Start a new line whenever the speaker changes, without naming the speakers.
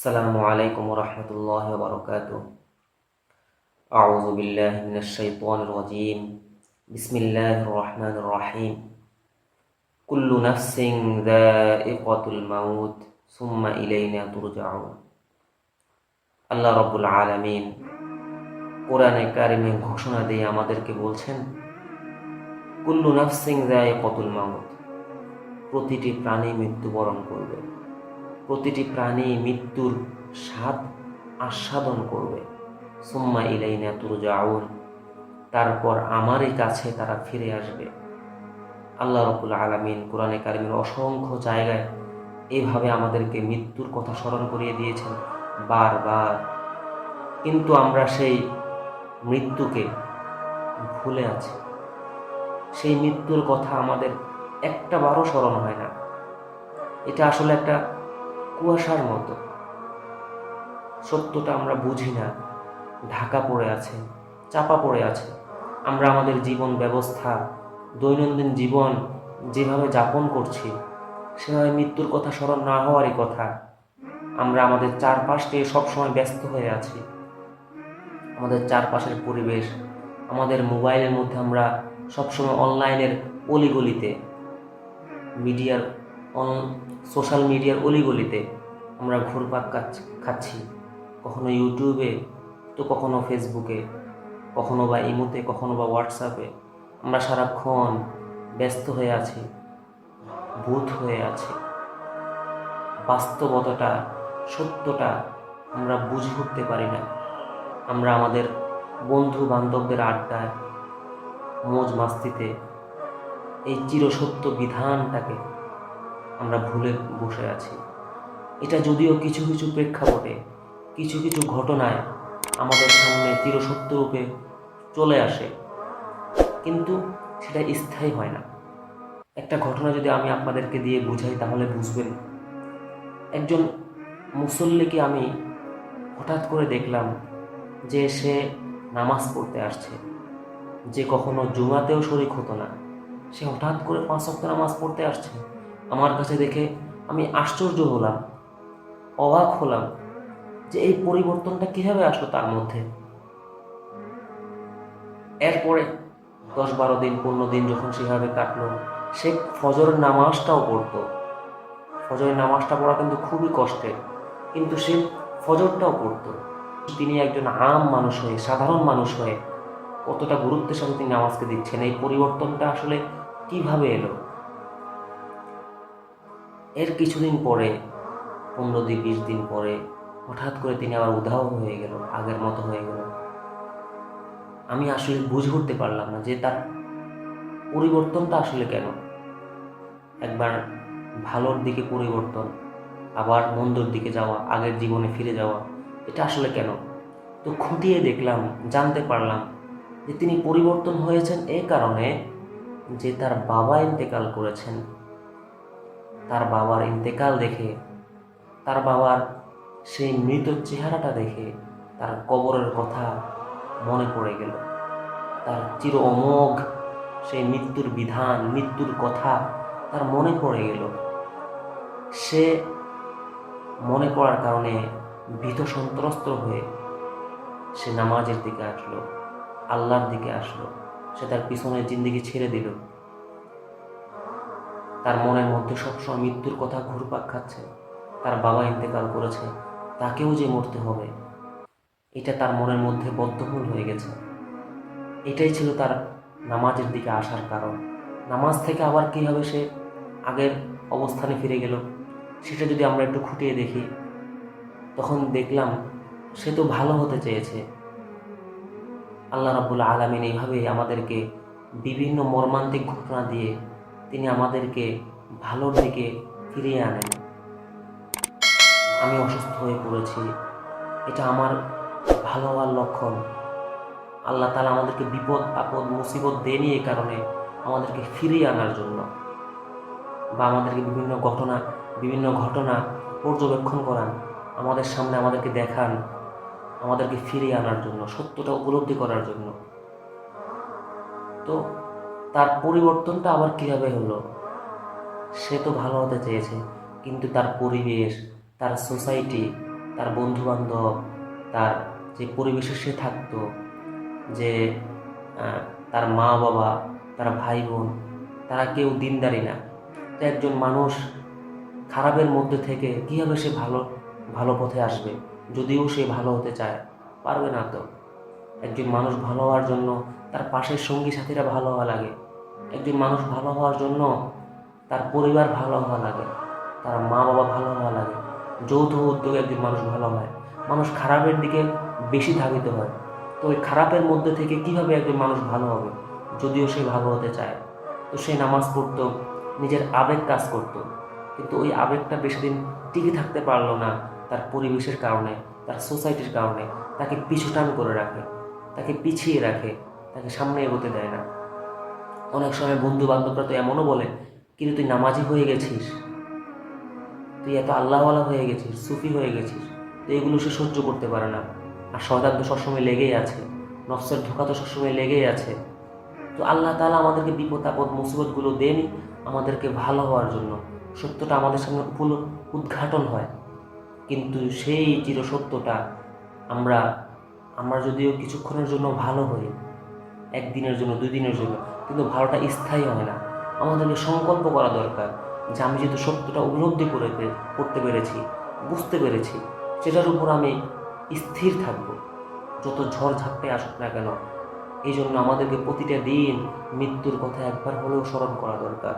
আসসালামু আলাইকুম রহমতুল্লাহ বরকাত। আউযু বিল্লাহি মিনাশ শাইতানির রাজীম। বিসমিল্লাহির রহমানির রহিম। কুল্লু নাফসিন যায়িকাতুল মাউত সুম্মা ইলাইনা তুরজাউন। আল্লাহ রাব্বুল আলামিন কোরআনে কারিমে ঘোষণা দিয়ে আমাদেরকে বলছেন, কুল্লু নাফসিন যায়িকাতুল মাউত, প্রতিটি প্রাণী মৃত্যুবরণ করবে, প্রতিটি প্রাণী মৃত্যুর স্বাদ আস্বাদন করবে। সুম্মা ইলাইনা তুরজাউন, তারপর আমারই কাছে তারা ফিরে আসবে। আল্লাহ রাব্বুল আলামিন কোরআনে কারিমের অসংখ্য জায়গায় এইভাবে আমাদেরকে মৃত্যুর কথা স্মরণ করিয়ে দিয়েছেন বারবার, কিন্তু আমরা সেই মৃত্যুকে ভুলে আছি। সেই মৃত্যুর কথা আমাদের একটা বারও স্মরণ হয় না। এটা আসলে একটা কুয়াশার মতো, সত্যটা আমরা বুঝি না, ঢাকা পড়ে আছে, চাপা পড়ে আছে। আমরা আমাদের জীবন ব্যবস্থা, দৈনন্দিন জীবন যেভাবে যাপন করছি, সেভাবে মৃত্যুর কথা স্মরণ না হওয়ারই কথা। আমরা আমাদের চারপাশে সবসময় ব্যস্ত হয়ে আছি। আমাদের চারপাশের পরিবেশ, আমাদের মোবাইলের মধ্যে আমরা সবসময় অনলাইনের অলিগলিতে, মিডিয়ার সোশ্যাল মিডিয়ার অলিগলিতে আমরা ঘুরপাক খাচ্ছি। কখনো ইউটিউবে, তো কখনো ফেসবুকে, কখনো বা ইমোতে, কখনো বা হোয়াটসঅ্যাপে। আমরা সারাক্ষণ ব্যস্ত হয়ে আছি, ভূত হয়ে আছি। বাস্তবতাটা, সত্যটা আমরা বুঝে উঠতে পারি না। আমরা আমাদের বন্ধু বান্ধবদের আড্ডায়, মৌজ মাস্তিতে এই চিরসত্য বিধানটাকে আমরা ভুলে বসে আছি। এটা যদিও কিছু কিছু প্রেক্ষাপটে, কিছু কিছু ঘটনায় আমাদের সামনে চিরসত্য রূপে চলে আসে, কিন্তু সেটা স্থায়ী হয় না। একটা ঘটনা যদি আমি আপনাদেরকে দিয়ে বুঝাই তাহলে বুঝবেন। একজন মুসল্লিকে আমি হঠাৎ করে দেখলাম যে সে নামাজ পড়তে আসছে, যে কখনো জুমাতেও শরীক হতো না, সে হঠাৎ করে 5 ওয়াক্ত নামাজ পড়তে আসছে। আমার কাছে দেখে আমি আশ্চর্য হলাম, অবাক হলাম যে এই পরিবর্তনটা কিভাবে আসলো তার মধ্যে। এরপরে 10-12 দিন 15 দিন যখন সেভাবে কাটলো, সে ফজরের নামাজটাও পড়তো। ফজরের নামাজটা পড়া কিন্তু খুবই কষ্টের, কিন্তু সে ফজরটাও পড়তো। তিনি একজন আম মানুষ হয়ে, সাধারণ মানুষ হয়ে কতটা গুরুত্বের সাথে তিনি নামাজকে দিচ্ছেন, এই পরিবর্তনটা আসলে কিভাবে এলো। এর কিছুদিন পরে, 15-20 দিন পরে হঠাৎ করে তিনি আবার উধাও হয়ে গেল, আগের মতো হয়ে গেল। আমি আসলে বুঝে উঠতে পারলাম না যে তার পরিবর্তনটা আসলে কেন। একবার ভালোর দিকে পরিবর্তন, আবার মন্দর দিকে যাওয়া, আগের জীবনে ফিরে যাওয়া, এটা আসলে কেন? তো খুঁটিয়ে দেখলাম, জানতে পারলাম যে তিনি পরিবর্তন হয়েছেন এই কারণে যে তার বাবা ইন্তেকাল করেছেন। তার বাবার ইন্তেকাল দেখে, তার বাবার সেই মৃত চেহারাটা দেখে তার কবরের কথা মনে পড়ে গেল। তার চির অমোঘ সেই মৃত্যুর বিধান, মৃত্যুর কথা তার মনে পড়ে গেল। সে মনে পড়ার কারণে ভীত সন্ত্রস্ত হয়ে সে নামাজের দিকে আসলো, আল্লাহর দিকে আসলো। সে তার পিছনের জিন্দেগি ছেড়ে দিল। তার মনের মধ্যে সবসময় মৃত্যুর কথা ঘুরপাক খাচ্ছে। তার বাবা ইন্তেকাল করেছে, তাকেও যে মরতে হবে, এটা তার মনের মধ্যে বদ্ধমূল হয়ে গেছে। এটাই ছিল তার নামাজের দিকে আসার কারণ। নামাজ থেকে আবার কীভাবে সে আগের অবস্থানে ফিরে গেল, সেটা যদি আমরা একটু খুঁটিয়ে দেখি, তখন দেখলাম সে তো ভালো হতে চেয়েছে। আল্লাহ রাব্বুল আলামিন এইভাবেই আমাদেরকে বিভিন্ন মর্মান্তিক ঘটনা দিয়ে তিনি আমাদেরকে ভালোর দিকে ফিরিয়ে আনেন। আমি অসুস্থ হয়ে পড়েছি, এটা আমার ভালো হওয়ার লক্ষণ। আল্লাহ তাআলা আমাদেরকে বিপদ আপদ মুসিবত দেনই এই কারণে আমাদেরকে ফিরিয়ে আনার জন্য, বা আমাদেরকে বিভিন্ন ঘটনা পর্যবেক্ষণ করান, আমাদের সামনে আমাদেরকে দেখান, আমাদেরকে ফিরিয়ে আনার জন্য, সত্যটা উপলব্ধি করার জন্য। তো তার পরিবর্তনটা আবার কীভাবে হলো? সে তো ভালো হতে চেয়েছে, কিন্তু তার পরিবেশ, তার সোসাইটি, তার বন্ধুবান্ধব, তার যে পরিবেশে সে থাকতো, যে তার মা বাবা, তার ভাই বোন, তারা কেউ দিনদারি না। তো একজন মানুষ খারাপের মধ্যে থেকে কীভাবে সে ভালো ভালো পথে আসবে? যদিও সে ভালো হতে চায়, পারবে না তো। একজন মানুষ ভালো হওয়ার জন্য তার পাশের সঙ্গী সাথীরা ভালো হওয়া লাগে। একজন মানুষ ভালো হওয়ার জন্য তার পরিবার ভালো হওয়া লাগে, তার মা বাবা ভালো হওয়া লাগে। যৌথ উদ্যোগে একজন মানুষ ভালো হয়। মানুষ খারাপের দিকে বেশি ধাবিত হয়। তো ওই খারাপের মধ্যে থেকে কিভাবে একজন মানুষ ভালো হবে, যদিও সে ভালো হতে চায়? তো সে নামাজ পড়তো, নিজের আবেগ কাজ করতো, কিন্তু ওই আবেগটা বেশি দিন টিকে থাকতে পারলো না। তার পরিবেশের কারণে, তার সোসাইটির কারণে তাকে পিছুটান করে রাখে, তাকে পিছিয়ে রাখে, তাকে সামনে এগোতে দেয় না। অনেক সময় বন্ধু বান্ধবরা তো এমনও বলে, কিন্তু তুই নামাজি হয়ে গেছিস, তুই এত আল্লাহওয়ালা হয়ে গেছিস, সুফি হয়ে গেছিস। তো এগুলো সে সহ্য করতে পারে না। আর শয়তান তো সবসময় লেগেই আছে, নফসের ধোঁকা তো সবসময় লেগেই আছে। তো আল্লাহ তাআলা আমাদেরকে বিপদ আপদ মুসিবতগুলো দেনই আমাদেরকে ভালো হওয়ার জন্য, সত্যটা আমাদের সামনে উদ্ঘাটন হয়। কিন্তু সেই চিরসত্যটা আমরা আমরা যদিও কিছুক্ষণের জন্য ভালো হই, একদিনের জন্য, 2 দিনের জন্য, কিন্তু ভালোটা স্থায়ী হয় না। আমাদেরকে সংকল্প করা দরকার যে আমি যেহেতু সত্যটা উপলব্ধি করতে পেরেছি, বুঝতে পেরেছি, সেটার উপর আমি স্থির থাকব, যত ঝড় ঝাপটাই আসুক না কেন। এই জন্য আমাদেরকে প্রতিটা দিন মৃত্যুর কথা একবার হলেও স্মরণ করা দরকার।